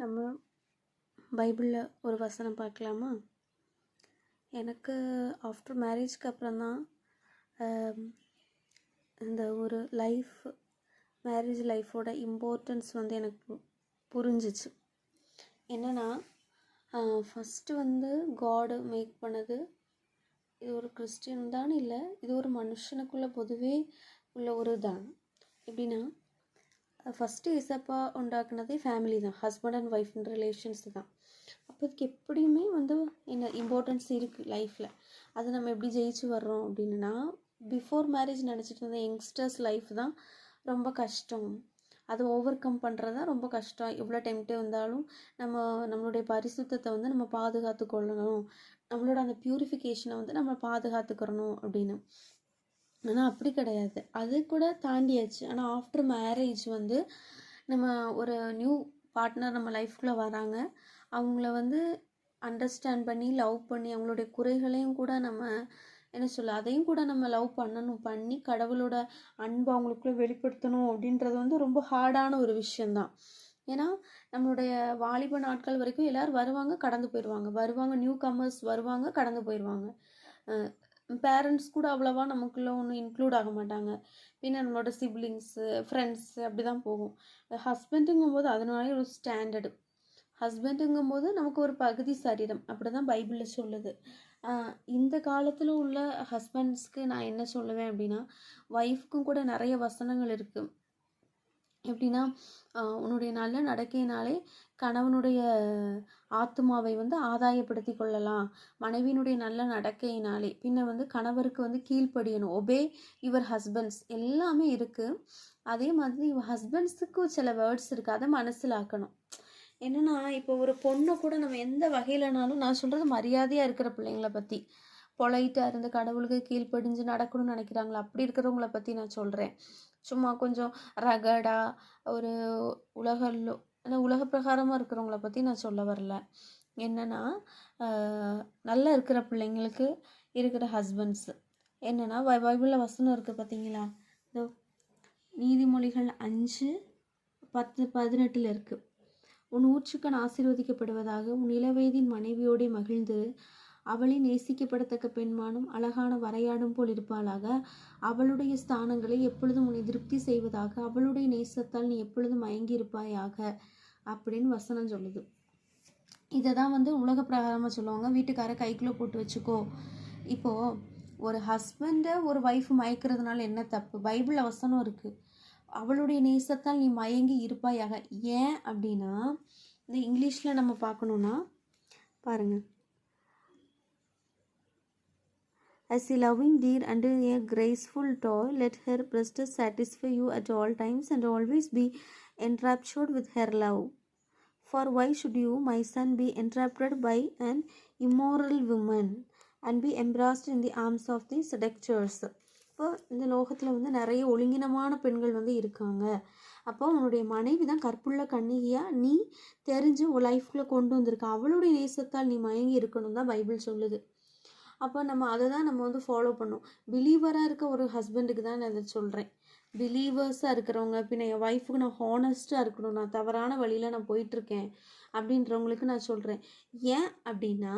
நம்ம பைபிளில் ஒரு வசனம் பார்க்கலாமா? எனக்கு ஆஃப்டர் மேரேஜ்க்கு அப்புறம் தான் இந்த ஒரு மேரேஜ் லைஃபோட இம்பார்ட்டன்ஸ் எனக்கு புரிஞ்சிச்சு. என்னென்னா, ஃபஸ்ட்டு காடு மேக் பண்ணது, இது ஒரு கிறிஸ்டின் தான் இல்லை, இது ஒரு மனுஷனுக்குள்ளே பொதுவே உள்ள ஒரு தான். எப்படின்னா, ஃபஸ்ட்டு ஏசப்பா உண்டாக்குனதே ஃபேமிலி தான், ஹஸ்பண்ட் அண்ட் ஒய்ஃப்ன்ற ரிலேஷன்ஸ் தான். அப்போ இதுக்கு எப்படியுமே என்ன இம்பார்ட்டன்ஸ் இருக்குது லைஃப்பில். அதை நம்ம எப்படி ஜெயிச்சு வர்றோம் அப்படின்னா, பிஃபோர் மேரேஜ் நினச்சிட்டு இருந்த யங்ஸ்டர்ஸ் லைஃப் தான் ரொம்ப கஷ்டம். அதை ஓவர் கம் பண்ணுறது தான் ரொம்ப கஷ்டம். எவ்வளோ டெம்ட்டே வந்தாலும் நம்மளுடைய பரிசுத்தத்தை நம்ம பாதுகாத்து கொள்ளணும், நம்மளோட அந்த பியூரிஃபிகேஷனை நம்ம பாதுகாத்துக்கிறணும் அப்படின்னு. ஆனால் அப்படி கிடையாது, அது கூட தாண்டியாச்சு. ஆனால் ஆஃப்டர் மேரேஜ் நம்ம ஒரு நியூ பார்ட்னர் நம்ம லைஃப்குள்ளே வராங்க. அவங்கள அண்டர்ஸ்டாண்ட் பண்ணி லவ் பண்ணி அவங்களுடைய குறைகளையும் கூட நம்ம அதையும் கூட நம்ம லவ் பண்ணி கடவுளோட அன்பு அவங்களுக்குள்ளே வெளிப்படுத்தணும் அப்படின்றது ரொம்ப ஹார்டான ஒரு விஷயந்தான். ஏன்னா நம்மளுடைய வாலிப நாட்கள் வரைக்கும் எல்லோரும் வருவாங்க, கடந்து போயிடுவாங்க, நியூ கமர்ஸ் வருவாங்க, கடந்து போயிடுவாங்க. பேரண்ட்ஸ் கூட அவ்வளோவா நமக்குள்ளே ஒன்றும் இன்க்ளூட் ஆக மாட்டாங்க. பின்ன நம்மளோட சிப்ளிங்ஸு, ஃப்ரெண்ட்ஸு அப்படி தான் போகும். ஹஸ்பண்டுங்கும்போது அதனாலே ஒரு ஸ்டாண்டர்டு. ஹஸ்பண்டுங்கும்போது நமக்கு ஒரு பகுதி சரீரம், அப்படி தான் பைபிளில் சொல்லுது. இந்த காலத்தில் உள்ள ஹஸ்பண்ட்ஸ்க்கு நான் என்ன சொல்லுவேன் அப்படின்னா, ஒய்ஃப்க்கும் கூட நிறைய வசனங்கள் இருக்குது. எப்படின்னா, உன்னுடைய நல்ல நடக்கையினாலே கணவனுடைய ஆத்மாவை ஆதாயப்படுத்தி கொள்ளலாம், மனைவியினுடைய நல்ல நடக்கையினாலே. பின்ன கணவருக்கு கீழ்ப்படியணும், ஒபே யுவர் ஹஸ்பண்ட்ஸ், எல்லாமே இருக்குது. அதே மாதிரி ஹஸ்பண்ட்ஸுக்கு சில வேர்ட்ஸ் இருக்குது, அதை மனசிலாக்கணும். என்னென்னா, இப்போ ஒரு பொண்ணை கூட நம்ம எந்த வகையிலனாலும், நான் சொல்கிறது மரியாதையாக இருக்கிற பிள்ளைங்களை பற்றி, பொலைட்டாக இருந்து கடவுளுக்கு கீழ்ப்படிஞ்சு நடக்கணும்னு நினைக்கிறாங்களா, அப்படி இருக்கிறவங்கள பற்றி நான் சொல்கிறேன். சும்மா கொஞ்சம் ரகடாக ஒரு உலக பிரகாரமாக இருக்கிறவங்கள பற்றி நான் சொல்ல வரல. என்னென்னா, நல்லா இருக்கிற பிள்ளைங்களுக்கு இருக்கிற ஹஸ்பண்ட்ஸு என்னென்னா, பைபிளில் வசனம் இருக்குது பார்த்தீங்களா? இதோ நீதிமொழிகள் 5:10-18 இருக்குது. உன் ஊற்றுக்கண் ஆசீர்வதிக்கப்படுவதாக, உன் இளவயதின் மனைவியோடே மகிழ்ந்து அவளை நேசிக்கப்படத்தக்க பெண்மானும் அழகான வரையாடும் போல் இருப்பாளாக. அவளுடைய ஸ்தானங்களை எப்பொழுதும் உன்னை திருப்தி செய்வதாக, அவளுடைய நேசத்தால் நீ எப்பொழுதும் மயங்கி இருப்பாயாக அப்படின்னு வசனம் சொல்லுது. இதை தான் உலக பிரகாரமாக சொல்லுவாங்க, வீட்டுக்கார கைக்குள்ளே போட்டு வச்சுக்கோ. இப்போது ஒரு ஹஸ்பண்டை ஒரு ஒய்ஃப் மயக்கிறதுனால என்ன தப்பு? பைபிளில் வசனம் இருக்குது, அவளுடைய நேசத்தால் நீ மயங்கி இருப்பாயாக. ஏன் அப்படின்னா, இந்த இங்கிலீஷில் நம்ம பார்க்கணுன்னா பாருங்கள், as a loving deer under a graceful toy, let her breasts satisfy you at all times, and always be enraptured with her love. For why should you, my son, be enraptured by an immoral woman, and be embraced in the arms of the seductress? இப்போ இந்த லோகத்தில் நிறைய ஒழுங்கினமான பெண்கள் இருக்காங்க. அப்போ உன்னுடைய மனைவி தான் கற்புள்ள கன்னிகையாக நீ தெரிஞ்சு உன் லைஃப்குள்ளே கொண்டு வந்திருக்க, அவளுடைய நேசத்தால் நீ மயங்கி இருக்கணும் தான் பைபிள் சொல்லுது. அப்போ நம்ம அதை தான் நம்ம ஃபாலோ பண்ணோம். பிலீவராக இருக்க ஒரு ஹஸ்பண்டுக்கு தான் நான் இதை சொல்கிறேன். பிலீவர்ஸாக இருக்கிறவங்க, பின்ன என் ஒய்ஃபுக்கு நான் ஹானஸ்ட்டாக இருக்கணும், நான் தவறான வழியில் நான் போயிட்டுருக்கேன் அப்படின்றவங்களுக்கு நான் சொல்கிறேன். ஏன் அப்படின்னா,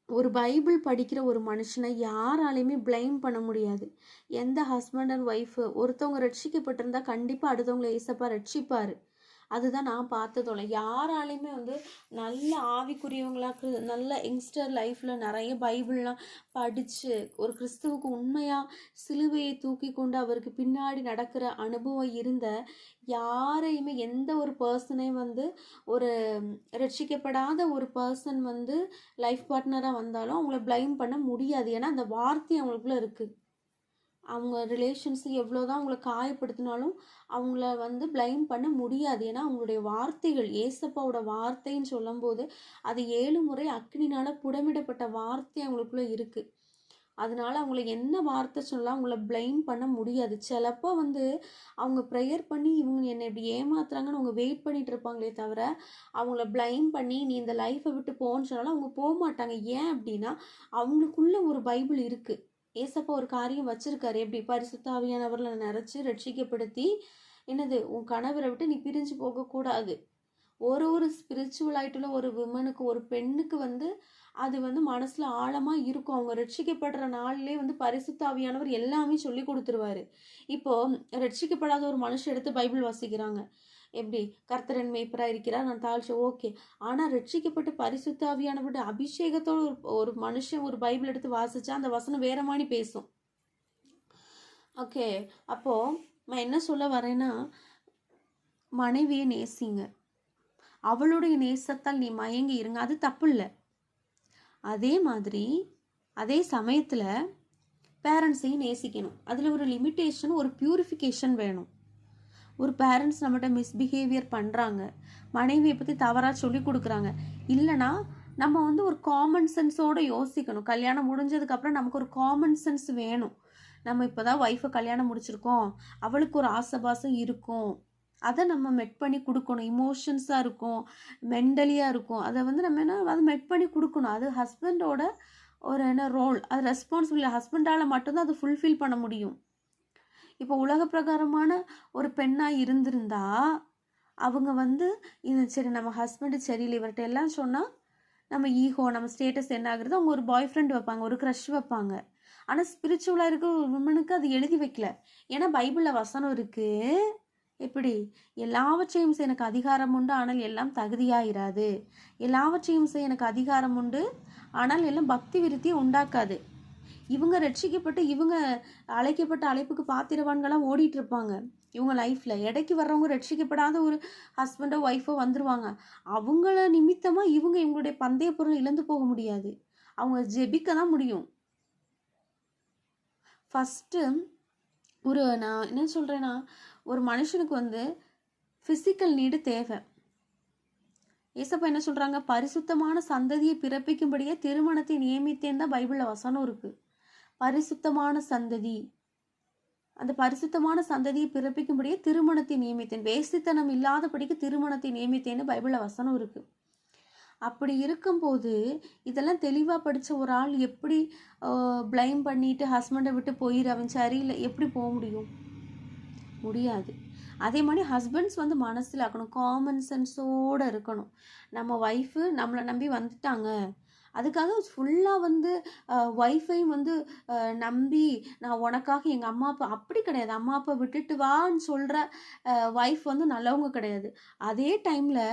ஒரு பைபிள் படிக்கிற ஒரு மனுஷனை யாராலையுமே பிளேம் பண்ண முடியாது. எந்த ஹஸ்பண்ட் அண்ட் ஒய்ஃபு ஒருத்தவங்க ரட்சிக்கப்பட்டிருந்தா கண்டிப்பாக அடுத்தவங்களை ஏசப்பா ரட்சிப்பார். அதுதான் நான் பார்த்ததோல. யாராலையுமே நல்ல ஆவிக்குரியவங்களாக்கு நல்ல யங்ஸ்டர் லைஃப்பில் நிறைய பைபிள்லாம் படித்து ஒரு கிறிஸ்துவுக்கு உண்மையாக சிலுவையை தூக்கி கொண்டு அவருக்கு பின்னாடி நடக்கிற அனுபவம் இருந்த யாரையுமே, எந்த ஒரு பர்சனையும் ஒரு ரட்சிக்கப்படாத ஒரு பர்சன் லைஃப் பார்ட்னராக வந்தாலும் அவங்கள பிளேம் பண்ண முடியாது. ஏன்னா அந்த வார்த்தை அவங்களுக்குள்ள இருக்குது. அவங்க ரிலேஷன்ஸு எவ்வளோதான் அவங்கள காயப்படுத்தினாலும் அவங்கள பிளேம் பண்ண முடியாது. ஏன்னா அவங்களுடைய வார்த்தைகள், ஏசப்பாவோட வார்த்தைன்னு சொல்லும்போது அது 7 முறை அக்னினால் புடமிடப்பட்ட வார்த்தை அவங்களுக்குள்ளே இருக்குது. அதனால அவங்கள என்ன வார்த்தை சொல்லலாம், அவங்கள பிளேம் பண்ண முடியாது. சிலப்போ அவங்க ப்ரேயர் பண்ணி இவங்க என்னை இப்படி ஏமாத்துறாங்கன்னு அவங்க வெயிட் பண்ணிட்டு இருப்பாங்களே தவிர, அவங்கள பிளேம் பண்ணி நீ இந்த லைஃப்பை விட்டு போன்னு சொன்னாலும் அவங்க போக மாட்டாங்க. ஏன் அப்படின்னா, அவங்களுக்குள்ள ஒரு பைபிள் இருக்குது. ஏசப்பா ஒரு காரியம் வச்சிருக்காரு, எப்படி பரிசுத்த ஆவியானவர்களை நிறச்சி ரட்சிக்கப்படுத்தி, என்னது உன் கணவரை விட்டு நீ பிரிஞ்சு போகக்கூடாது, ஒரு ஸ்பிரிச்சுவல் ஆயிட்டுள்ள ஒரு விமனுக்கு, ஒரு பெண்ணுக்கு வந்து அது வந்து மனசுல ஆழமா இருக்கும். அவங்க ரட்சிக்கப்படுற நாள்லயே வந்து பரிசுத்த ஆவியானவர் எல்லாமே சொல்லி கொடுத்துருவாரு. இப்போ ரட்சிக்கப்படாத ஒரு மனுஷன் எடுத்து பைபிள் வாசிக்கிறாங்க. எப்படி? கர்த்தர் என் மேய்ப்பரா இருக்கிறார், நான் தாழ்ச்சி, ஓகே. ஆனா ரட்சிக்கப்பட்டு பரிசுத்த ஆவியானவருடைய அபிஷேகத்தோட ஒரு மனுஷன் ஒரு பைபிள் எடுத்து வாசிச்சா அந்த வசனம் வேற மாதிரி பேசும். ஓகே, அப்போ நான் என்ன சொல்ல வரேன்னா, மனைவியை நேசிங்க. அவளுடைய நேசத்தால் நீ மயங்கி இருங்க, அது தப்பு இல்லை. அதே மாதிரி அதே சமயத்துல பேரண்ட்ஸையும் நேசிக்கணும். அதுல ஒரு லிமிட்டேஷன், ஒரு பியூரிஃபிகேஷன் வேணும். ஒரு பேரண்ட்ஸ் நம்மகிட்ட மிஸ்பிஹேவியர் பண்ணுறாங்க, மனைவியை பற்றி தவறாக சொல்லி கொடுக்குறாங்க இல்லைனா நம்ம வந்து ஒரு காமன் சென்ஸோடு யோசிக்கணும். கல்யாணம் முடிஞ்சதுக்கப்புறம் நமக்கு ஒரு காமன் சென்ஸ் வேணும். நம்ம இப்போ தான் ஒய்ஃபை கல்யாணம் முடிச்சிருக்கோம், அவளுக்கு ஒரு ஆசைபாசம் இருக்கும், அதை நம்ம மெட் பண்ணி கொடுக்கணும். இமோஷன்ஸாக இருக்கும், மென்டலியாக இருக்கும், அதை வந்து நம்ம என்ன அதை மெட் பண்ணி கொடுக்கணும். அது ஹஸ்பண்டோட ஒரு என்ன ரோல், அது ரெஸ்பான்சிபிலிட்டி. ஹஸ்பண்டால் மட்டும்தான் அதை ஃபுல்ஃபில் பண்ண முடியும். இப்போ உலக பிரகாரமான ஒரு பெண்ணாக இருந்திருந்தா அவங்க வந்து இது சரி நம்ம ஹஸ்பண்டு சரியில்லை இவர்கிட்ட எல்லாம் சொன்னால் நம்ம ஈகோ, நம்ம ஸ்டேட்டஸ் என்ன ஆகுறது, அவங்க ஒரு பாய் ஃப்ரெண்ட் வைப்பாங்க, ஒரு க்ரஷ் வைப்பாங்க. ஆனால் ஸ்பிரிச்சுவலாக இருக்க உமனுக்கு அது எழுதி வைக்கல. ஏன்னா பைபிளில் வசனம் இருக்குது, எப்படி? எல்லாவற்றையும் செய்ய எனக்கு அதிகாரம் உண்டு, ஆனால் எல்லாம் தகுதியாயிராது. எல்லாவற்றையும் செய்ய எனக்கு அதிகாரம் உண்டு, ஆனால் எல்லாம் பக்தி விருத்தியை உண்டாக்காது. இவங்க ரட்சிக்கப்பட்டு இவங்க அழைக்கப்பட்ட அழைப்புக்கு பாத்திரவான்களாம் ஓடிட்டு இருப்பாங்க. இவங்க லைஃப்ல இடைக்கு வர்றவங்க ரட்சிக்கப்படாத ஒரு ஹஸ்பண்டோ ஒய்ஃபோ வந்துருவாங்க. அவங்கள நிமித்தமா இவங்க இவங்களுடைய பந்தய பொருள் இழந்து போக முடியாது. அவங்க ஜெபிக்க தான் முடியும். ஃபஸ்ட்டு நான் என்ன சொல்றேன்னா, ஒரு மனுஷனுக்கு வந்து பிசிக்கல் நீடு தேவை. ஏசப்பா என்ன சொல்றாங்க? பரிசுத்தமான சந்ததியை பிறப்பிக்கும்படியே திருமணத்தை நியமித்தேன் தான் பைபிள்ல வசனம் இருக்கு. பரிசுத்தமான சந்ததி, அந்த பரிசுத்தமான சந்ததியை பிறப்பிக்கும்படியே திருமணத்தை நியமித்தேன். வேசித்தனம் இல்லாதபடிக்கு திருமணத்தை நியமித்தேன்னு பைபிள்ல வசனம் இருக்கு. அப்படி இருக்கும்போது இதெல்லாம் தெளிவாக படித்த ஒரு ஆள் எப்படி பிளைம் பண்ணிட்டு ஹஸ்பண்டை விட்டு போயிரு, அவன் சரியில்லை, எப்படி போக முடியும்? முடியாது. அதே மாதிரி ஹஸ்பண்ட்ஸ் வந்து மனசில் ஆக்கணும், காமன் சென்ஸோடு இருக்கணும். நம்ம ஒய்ஃபு நம்மளை நம்பி வந்துட்டாங்க, அதுக்காக ஃபுல்லாக வந்து ஒய்ஃபையும் வந்து நம்பி நான் உனக்காக எங்கள் அம்மா அப்பா, அப்படி கிடையாது. அம்மா அப்பா விட்டுட்டு வான்னு சொல்கிற ஒய்ஃப் வந்து நல்லவங்க கிடையாது. அதே டைமில்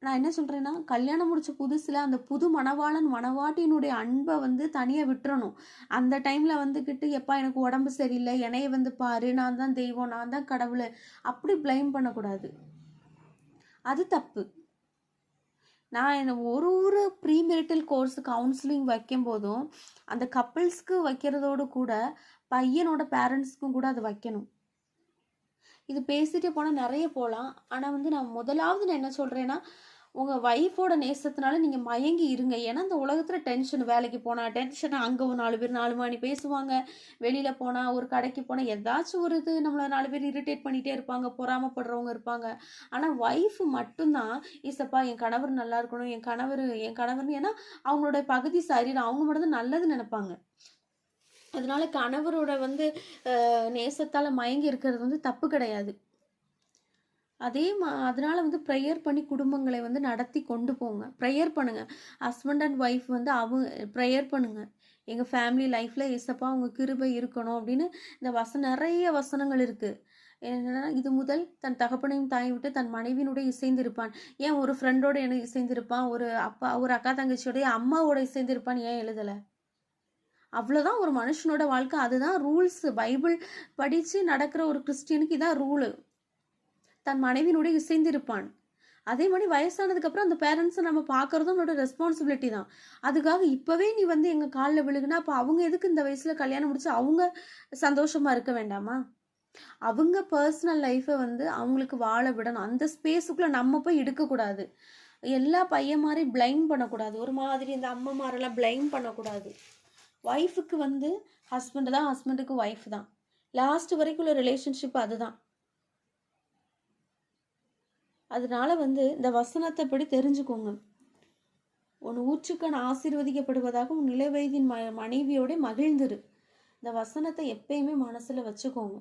நான் என்ன சொல்கிறேன்னா, கல்யாணம் முடிச்ச புதுசில் அந்த புது மணவாளன் மணவாட்டியினுடைய அன்பை வந்து தனியாக விட்டுறணும். அந்த டைமில் வந்துக்கிட்டு எப்பா எனக்கு உடம்பு சரியில்லை, என்னைய வந்து பாரு, நான் தான் தெய்வம், நான் தான் கடவுள், அப்படி பிளைம் பண்ணக்கூடாது. அது தப்பு. நான் ஒரு ப்ரீமெரிட்டல் கோர்ஸ் கவுன்சிலிங் வைக்கும் போதும் அந்த கப்பிள்ஸ்க்கு வைக்கிறதோடு கூட பையனோட பேரண்ட்ஸ்க்கும் கூட அது வைக்கணும். இது பேசிட்டே போனால் நிறைய போகலாம். ஆனால் வந்து நான் முதலாவது நான் என்ன சொல்கிறேன்னா, உங்கள் ஒய்ஃபோட நேசத்தினால நீங்கள் மயங்கி இருங்க. ஏன்னா இந்த உலகத்தில் டென்ஷன், வேலைக்கு போனால் டென்ஷன், அங்கே ஒரு 4 பேர் 4 மணி பேசுவாங்க, வெளியில் போனால் ஒரு கடைக்கு போனால் ஏதாச்சும் ஒரு இது நம்மளை 4 பேர் இரிட்டேட் பண்ணிகிட்டே இருப்பாங்க, பொறாமப்படுறவங்க இருப்பாங்க. ஆனால் ஒய்ஃப் மட்டும்தான் ஈசப்பா என் கணவர் நல்லா இருக்கணும், என் கணவர்னு, ஏன்னா அவங்களோட பகுதி சரீரம், அவங்க மட்டும் தான் நல்லது நினைப்பாங்க. அதனால கணவரோட வந்து நேசத்தால் மயங்கி இருக்கிறது வந்து தப்பு கிடையாது. அதனால வந்து ப்ரேயர் பண்ணி குடும்பங்களை வந்து நடத்தி கொண்டு போங்க. ப்ரேயர் பண்ணுங்க. ஹஸ்பண்ட் அண்ட் ஒய்ஃப் வந்து ப்ரேயர் பண்ணுங்க. எங்கள் ஃபேமிலி லைஃப்பில் ஏசப்பா உங்கள் கிருபை இருக்கணும் அப்படின்னு இந்த நிறைய வசனங்கள் இருக்குது. என்னன்னா, இது முதல் தன் தகப்பனையும் தாயை விட்டு தன் மனைவியினுடைய இசைந்திருப்பான். ஏன் ஒரு ஃப்ரெண்டோட என்ன இசைந்திருப்பான், ஒரு அக்கா தங்கச்சியோடைய அம்மாவோட இசைந்திருப்பான் ஏன் எழுதலை? அவ்வளோதான் ஒரு மனுஷனோட வாழ்க்கை. அதுதான் ரூல்ஸ். பைபிள் படித்து நடக்கிற ஒரு கிறிஸ்டியனுக்கு இதான் ரூலு. தன் மனைவியினுடைய இசைந்திருப்பான். அதே மாதிரி வயசானதுக்கப்புறம் அந்த பேரண்ட்ஸை நம்ம பார்க்குறதும் நம்மளோட ரெஸ்பான்சிபிலிட்டி தான். அதுக்காக இப்போவே நீ வந்து எங்கள் காலில் விழுகுனா அப்போ அவங்க எதுக்கு இந்த வயசில் கல்யாணம் முடிச்சு அவங்க சந்தோஷமாக இருக்க வேண்டாமா? அவங்க பர்சனல் லைஃப்பை வந்து அவங்களுக்கு வாழ விடணும். அந்த ஸ்பேஸுக்குள்ளே நம்ம போய் எடுக்கக்கூடாது. எல்லா பையன் மாதிரி பிளைம் பண்ணக்கூடாது. ஒரு மாதிரி இந்த அம்மா மாதிரிலாம் பிளைம் பண்ணக்கூடாது. ஒய்ஃபுக்கு வந்து ஹஸ்பண்டு தான், ஹஸ்பண்டுக்கு ஒய்ஃப் தான். லாஸ்ட் வரைக்கும் உள்ள ரிலேஷன்ஷிப் அதுதான். அதனால வந்து இந்த வசனத்தை படி தெரிஞ்சுக்கோங்க. உன் ஊற்றுக்கண் ஆசீர்வதிக்கப்படுவதாக உன் நிலவயதின் மனைவியோட மகிழ்ந்துரு. இந்த வசனத்தை எப்பயுமே மனசுல வச்சுக்கோங்க.